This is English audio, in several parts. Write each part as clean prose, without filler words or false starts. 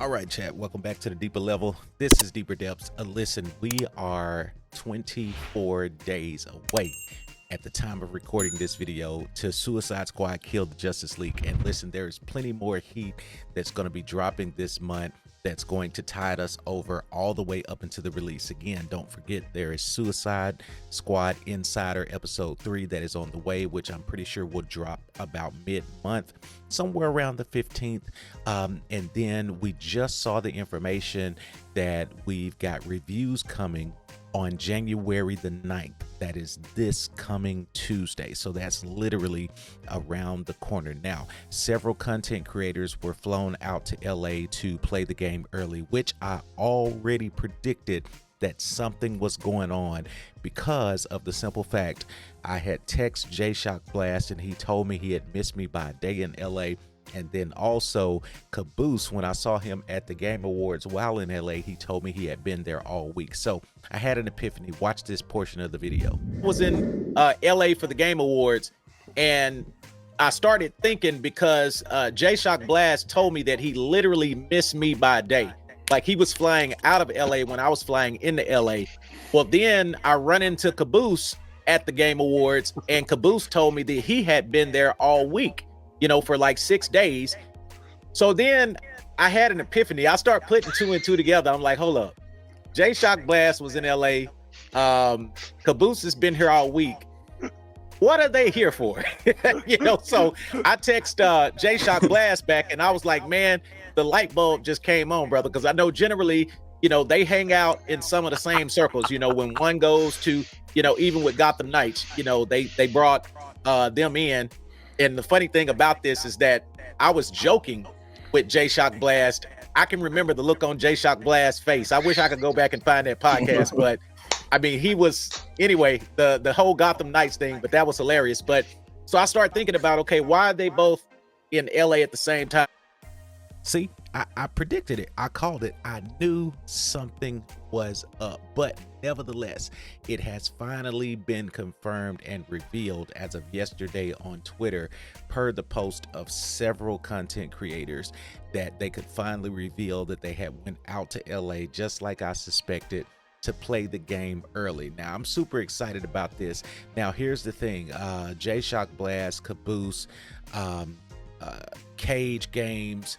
All right, chat. Welcome back to the Deeper Level. This is Deeper Depths. Listen, we are 24 days away at the time of recording this video to Suicide Squad Kill the Justice League. And listen, there is plenty more heat that's going to be dropping this month that's going to tide us over all the way up into the release. Again, don't forget there is Suicide Squad Insider episode 3 that is on the way, which I'm pretty sure will drop about mid-month, somewhere around the 15th. And then we just saw the information that we've got reviews coming on January the 9th. That is this coming Tuesday. So that's literally around the corner. Now, several content creators were flown out to LA to play the game early, which I already predicted that something was going on because of the simple fact I had texted J-Shock Blast and he told me he had missed me by a day in LA. And then also Caboose, when I saw him at the Game Awards while in LA, he told me he had been there all week. So I had an epiphany. Watch this portion of the video. I was in LA for the Game Awards, and I started thinking because J-Shock Blast told me that he literally missed me by a day. Like he was flying out of LA when I was flying into LA. Well, then I run into Caboose at the Game Awards, and Caboose told me that he had been there all week, you know, for like 6 days. So then I had an epiphany. I start putting 2 and 2 together. I'm like, hold up. J-Shock Blast was in LA. Caboose has been here all week. What are they here for? You know, so I text J-Shock Blast back and I was like, man, the light bulb just came on, brother. Because I know generally, you know, they hang out in some of the same circles. You know, when one goes to, you know, even with Gotham Knights, you know, they brought them in. And the funny thing about this is that I was joking with J-Shock Blast. I can remember the look on J-Shock Blast's face. I wish I could go back and find that podcast, but I mean, he was, anyway, the whole Gotham Knights thing, but that was hilarious. But so I started thinking about, okay, why are they both in LA at the same time? See, I predicted it. I called it. I knew something was up, but nevertheless, it has finally been confirmed and revealed as of yesterday on Twitter, per the post of several content creators, that they could finally reveal that they had went out to LA, just like I suspected, to play the game early. Now, I'm super excited about this. Now, here's the thing. J-Shock Blast, Caboose, Cage Games,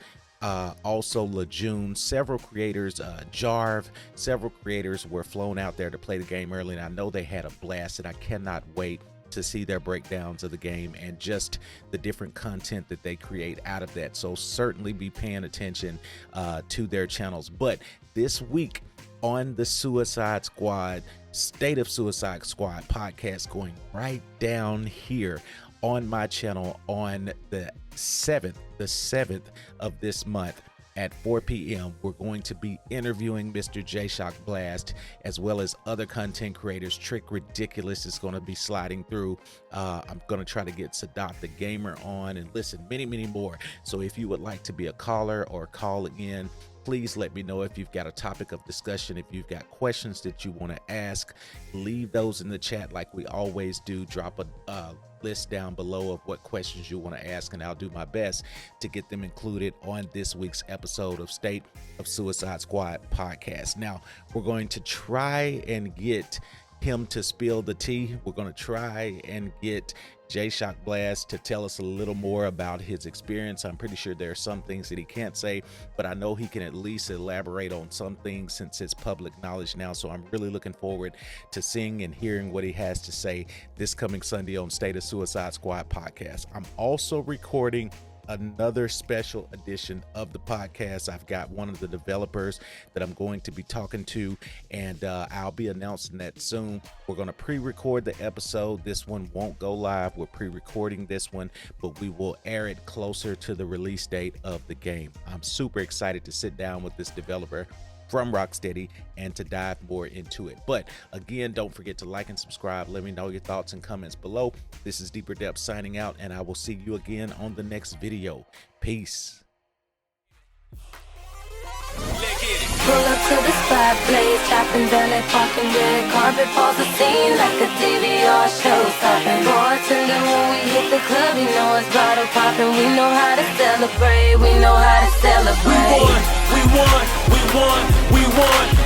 also Lejeune, several creators, Jarv, several creators were flown out there to play the game early, and I know they had a blast, and I cannot wait to see their breakdowns of the game and just the different content that they create out of that. So certainly be paying attention to their channels. But this week on the Suicide Squad, State of Suicide Squad podcast, going right down here on my channel on the 7th of this month at 4 p.m. We're going to be interviewing Mr. J-Shock Blast, as well as other content creators. Trick Ridiculous is going to be sliding through. I'm going to try to get Sadat the Gamer on, and listen, many more. So if you would like to be a caller or call in, please let me know if you've got a topic of discussion. If you've got questions that you want to ask, leave those in the chat like we always do. Drop a list down below of what questions you want to ask, and I'll do my best to get them included on this week's episode of State of Suicide Squad podcast. Now, we're going to try and get him to spill the tea. We're going to try and get J-Shock Blast to tell us a little more about his experience. I'm pretty sure there are some things that he can't say, but I know he can at least elaborate on some things since it's public knowledge now. So I'm really looking forward to seeing and hearing what he has to say this coming Sunday on State of Suicide Squad podcast. I'm also recording another special edition of the podcast. I've got one of the developers that I'm going to be talking to, and I'll be announcing that soon. We're going to pre-record the episode. This one won't go live. We're pre-recording this one, but we will air it closer to the release date of the game. I'm super excited to sit down with this developer from Rocksteady and to dive more into it. But again, don't forget to like and subscribe. Let me know your thoughts and comments below. This is Deeper Depths signing out, and I will see you again on the next video. Peace. Pull up to the spot, blaze, chopping, valet parking, red carpet, pause the scene like a DVR show stopping. Bartender, when we hit the club, you know it's bottle popping. We know how to celebrate, we know how to celebrate. We won. one.